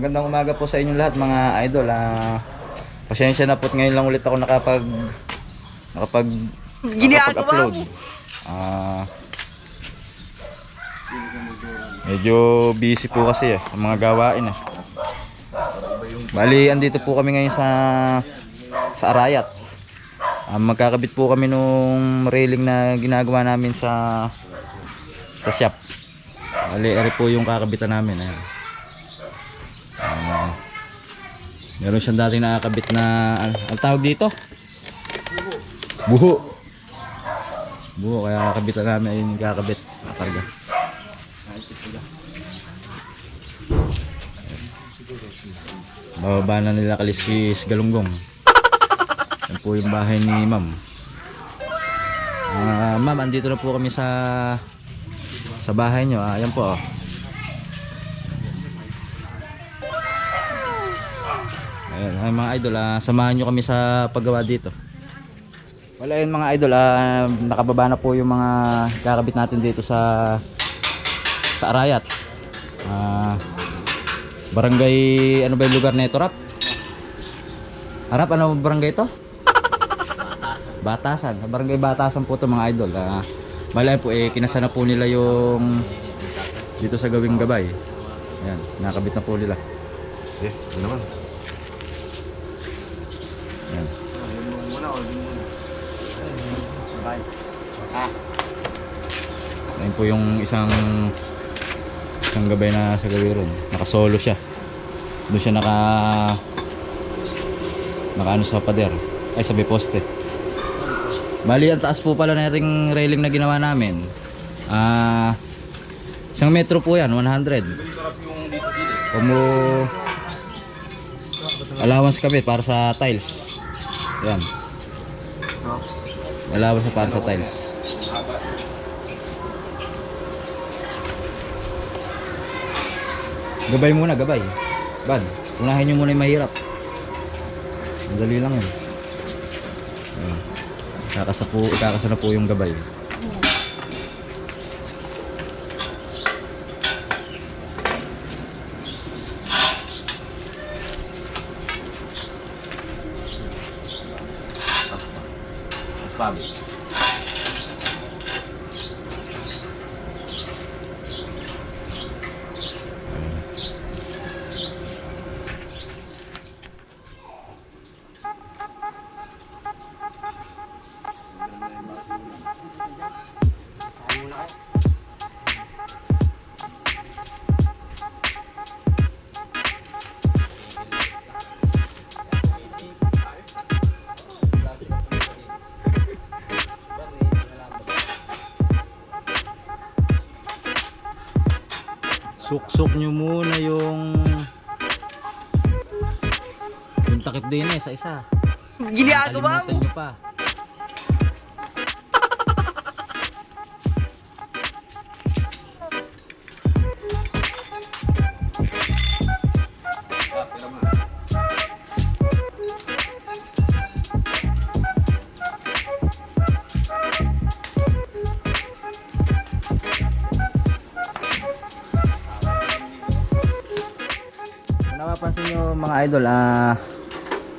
Magandang umaga po sa inyong lahat mga idol. Pasensya na po't ngayon lang ulit ako nakapag-upload. Medyo busy po kasi ang mga gawain Bali, andito po kami ngayon sa Arayat. Magkakabit po kami nung railing na ginagawa namin sa shop. Bali, eri po yung kakabitan namin. Ayan. Meron siyang dating nakakabit na ang tawag dito? Buho. Kaya kakabitan namin ayun yung kakabit. Nakarga. Bababa na nila Kaliskis Galunggong. Yan po yung bahay ni ma'am. Ma'am, andito na po kami sa bahay nyo. Ayan po. Ayan, ay mga idol, samahan nyo kami sa paggawa dito. Wala yun mga idol, nakababa na po yung mga kakabit natin dito sa Arayat. Barangay, ano ba yung lugar na ito, Rap? Harap, ano barangay ito? Batasan. Barangay Batasan po ito mga idol. Malay po kinasa na po nila yung dito sa Gawing Gabay. Ayan, nakabit na po nila. Ano naman? Ayan. Ayan po yung isang gabay na sa gawi ron. Naka-solo siya. Doon siya naka-ano sa pader. Ay, sa may poste. Bali, ang taas po pala na ring railing na ginawa namin. 1 metro po yan, 100. Allowance kami para sa tiles. Yan. Allowance para sa tiles. Gabay muna, gabay. Bad, unahin nyo muna yung mahirap. Madali lang yun. Kakasa na po yung gabay. Mas pabi. Suksok nyo muna yung takip din sa isa. Ginagawa mo. Nyo pa. Napapansin nyo mga idol,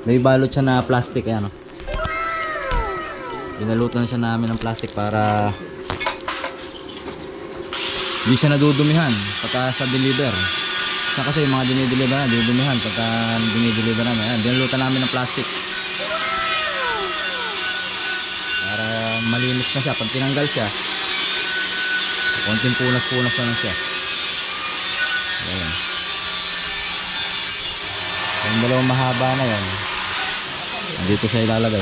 may balot siya na plastic. Ayan, binalutan siya namin ng plastic para hindi siya nadudumihan pagka sa deliver. Kasi yung mga dinideliver na dinudumihan pagka dinideliver namin. Ayan, binalutan namin ng plastic para malinis na siya. Pag tinanggal siya, konting punas-punas na lang siya. Ayan. Yung dalawang mahaba na yan, dito siya ilalagay.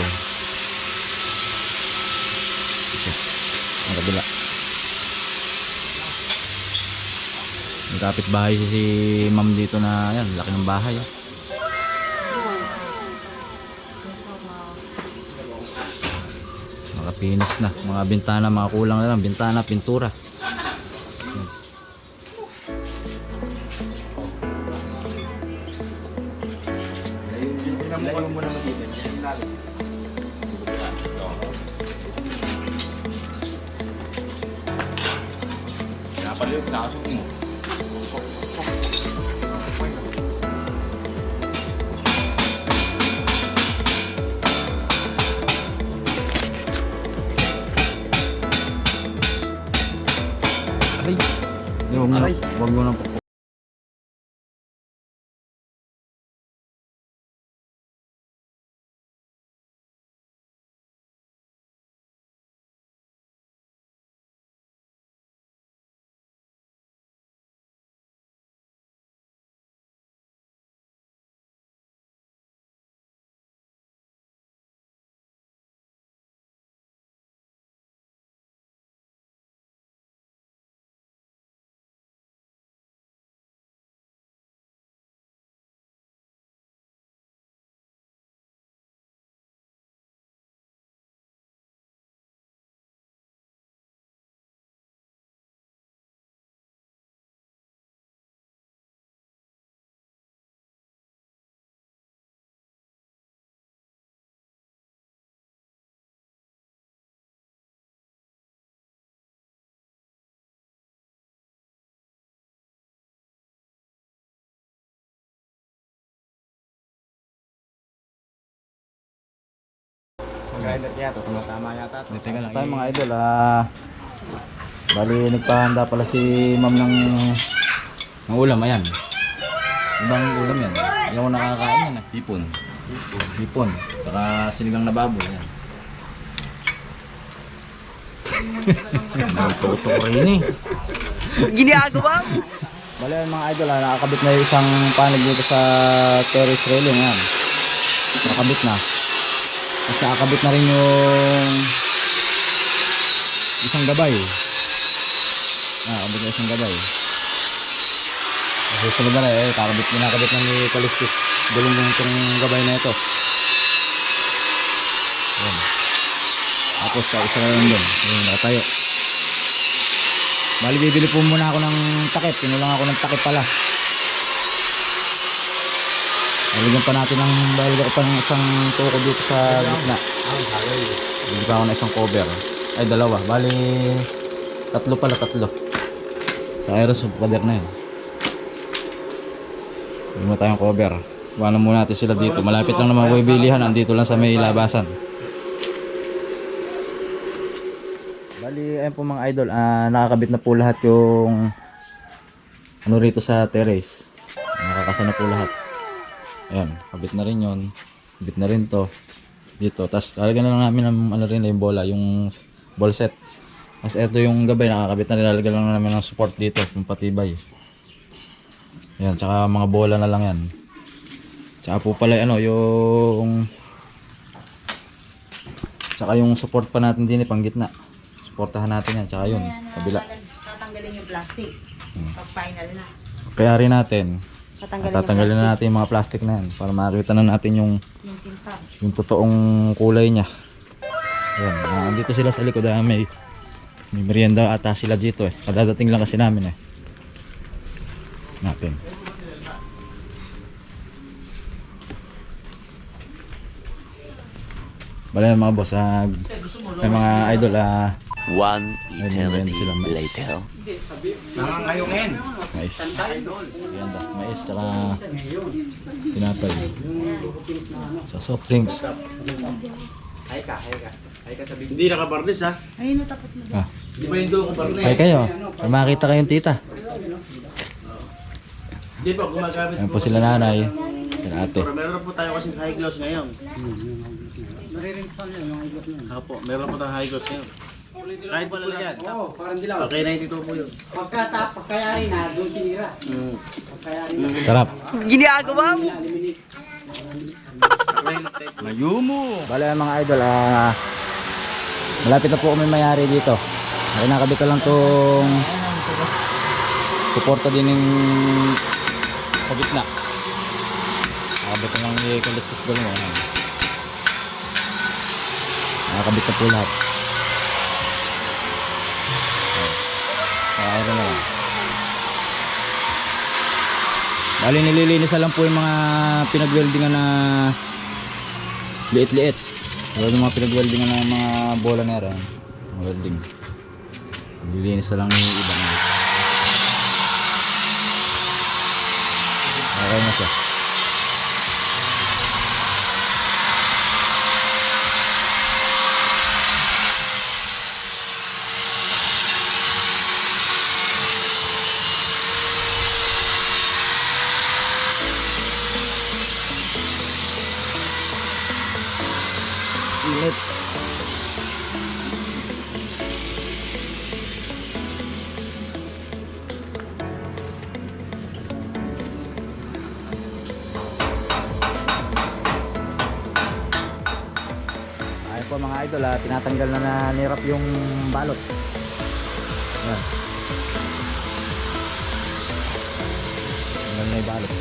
Ang kabila. May kapitbahay si ma'am dito na yan, laki ng bahay. Makapinis na, mga bintana, mga kulang na lang, bintana, pintura. Ilayo mo na mag-ibig. Napaliw sa asok mo. Ay, Huwag mo, Aray. huwag mo na po. mag-highlight yata. Tumatama yata. Teka lang tayo mga idol. Bali nagpahanda pala si ma'am ng ulam. Ayan. Ibang ulam yan. Hindi ako nakakain yan. Hipon. Hipon. Saka sinigang na baboy. Ayan. Nagtuto ko rin eh. Ginagawa mo. Bali yan mga idol. Nakakabit na yung isang panig dito sa terrace railing. Ayan. Nakakabit na. At nakakabit na rin yung isang gabay. Nakakabit na isang gabay. Susunod na rin kinakabit na ni Kaliskis. Gulong itong gabay na ito. Ayan. Tapos isa na lang doon. Ayan, nakatayo. Bali bibili po muna ako ng takip. Pinulang ako ng takip pala. Nalagyan pa natin ng dahil ako pa ng isang tuko dito sa gitna. Bili pa ako ng isang cover. Ay dalawa. Bali tatlo pala. Sa aerosol pader na yun. Bili mo tayong cover. Iwanan muna natin sila dito. Malapit lang naman bibilihan. Andito lang sa may labasan. Bali ayun po mga idol. Nakakabit na po lahat yung ano rito sa terrace. Nakakasa na po lahat. Ayan, kabit na rin yun. Kabit na rin to. Dito. Tapos lalagyan na lang namin ng ano rin yung bola, yung ball set. Tapos ito yung gabay, nakakabit na rin. Lalagyan lang namin ng support dito, yung patibay. Ayan, tsaka mga bola na lang yan. Tsaka po pala ano, yung tsaka yung support pa natin din pang gitna. Supportahan natin yan, tsaka yun, kabila. Tatanggalin yung plastic. Pag final na. Kaya rin natin. Tatanggalin na natin yung mga plastic na yan para makita na natin yung tinta. yung totoong kulay niya. Ayan, andito sila sa likod. May merienda ata sila dito eh. Kadadating lang kasi namin eh. Natin. Bala mga boss, may mga idol One eternity sila, mais. later. Nangangayongin. mais. Merienda, mais tsaka tinapay. Sa soft drinks. Hay ka sabi. Hindi nakabarnis ha. Ayun, tapos na. Di ba yung doon ko barnis? Ay kayo, may makita kayong tita. Di ba gumagamit Ayan po sila nanay, sila ate. Pero meron po tayo kasi high gloss ngayon. Opo, meron po tayong high gloss ngayon. Kahit po lang yan. Oo, parang dilaw. Okay, 92 po yun. Pagkayari na, doon tinira. Pagkayari na, Sarap. Ginagawa mo. eliminate. Bale mga idol, malapit na po kami mayari dito. Ay nakabit ko lang tong suporta din ng sa gitna. Nakabit ko lang yung kalistos ko mo. Nakabit na po lahat. Ayun na lang. Bali nililinis lang po yung mga pinagweldingan na liit-liit. Yung mga pinagweldingan na mga bola na rin. Welding. Nililinis na lang yung iba na. Okay na siya. mga idol, tinatanggal na ni Rap yung balot. Ayan. Tanggal na yung balot.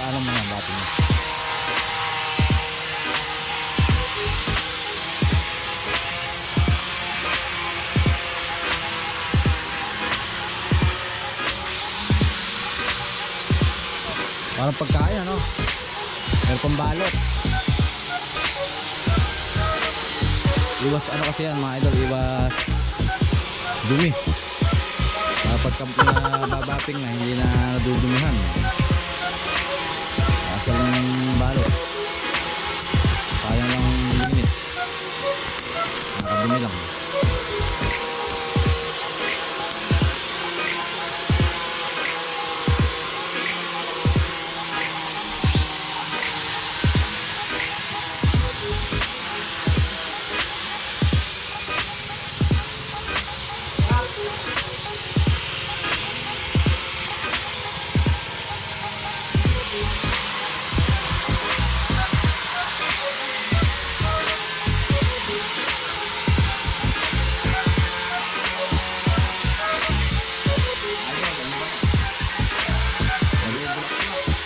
Paano mo nga bati mo? Parang pagkain ano? Meron pang balot. Iwas ano kasi yan mga idol, iwas dumi. Pagka babating na hindi na nadudumihan. Asal ng balot. Sayang lang linis. Nakadumi lang.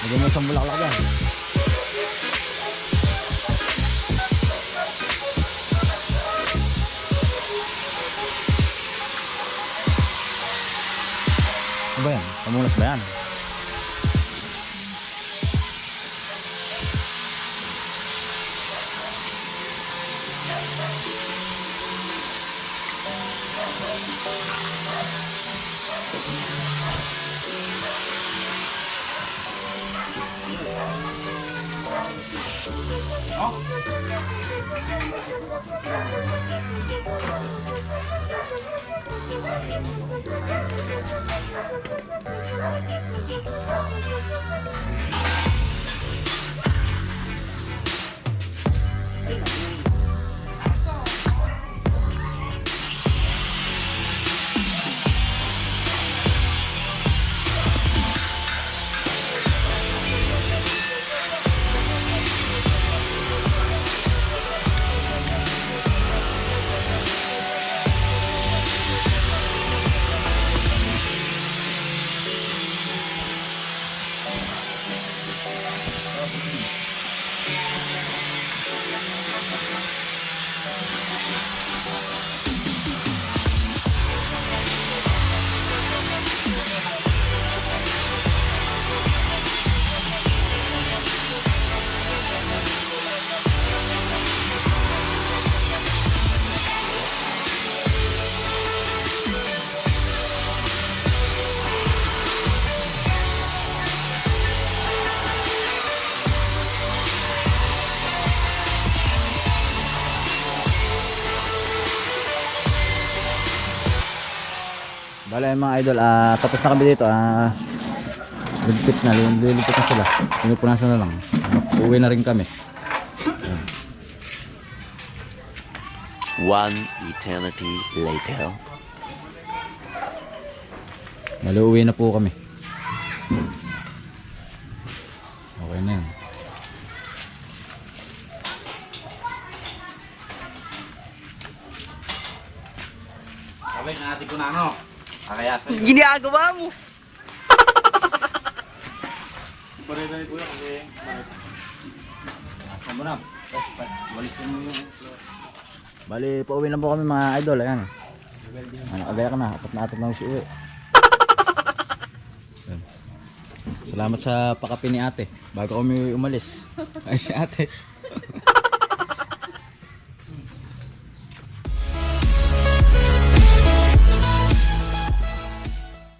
Lagyan mo isang bulaklak dyan. Ano ba yan? Pamunas ba yan? Bale mga idol, tapos na kami dito. Lilipit na sila. Pinupunasan na lang. Uwi na rin kami. One eternity later. Maluwi na po kami. Okay na yan. Sabi, natin ko na ano. Kakaya sa'yo. Ginagawa mo. Pareda ni Kuya kasi... Ako mo na. Walis ko mo yung... Bali, pauwi na po kami mga idol. Ayan. Nakagaya ka na. Apat na atat na si uwi. Ayan. Salamat sa pakapi ni ate. Bago kami umalis. Ay si ate.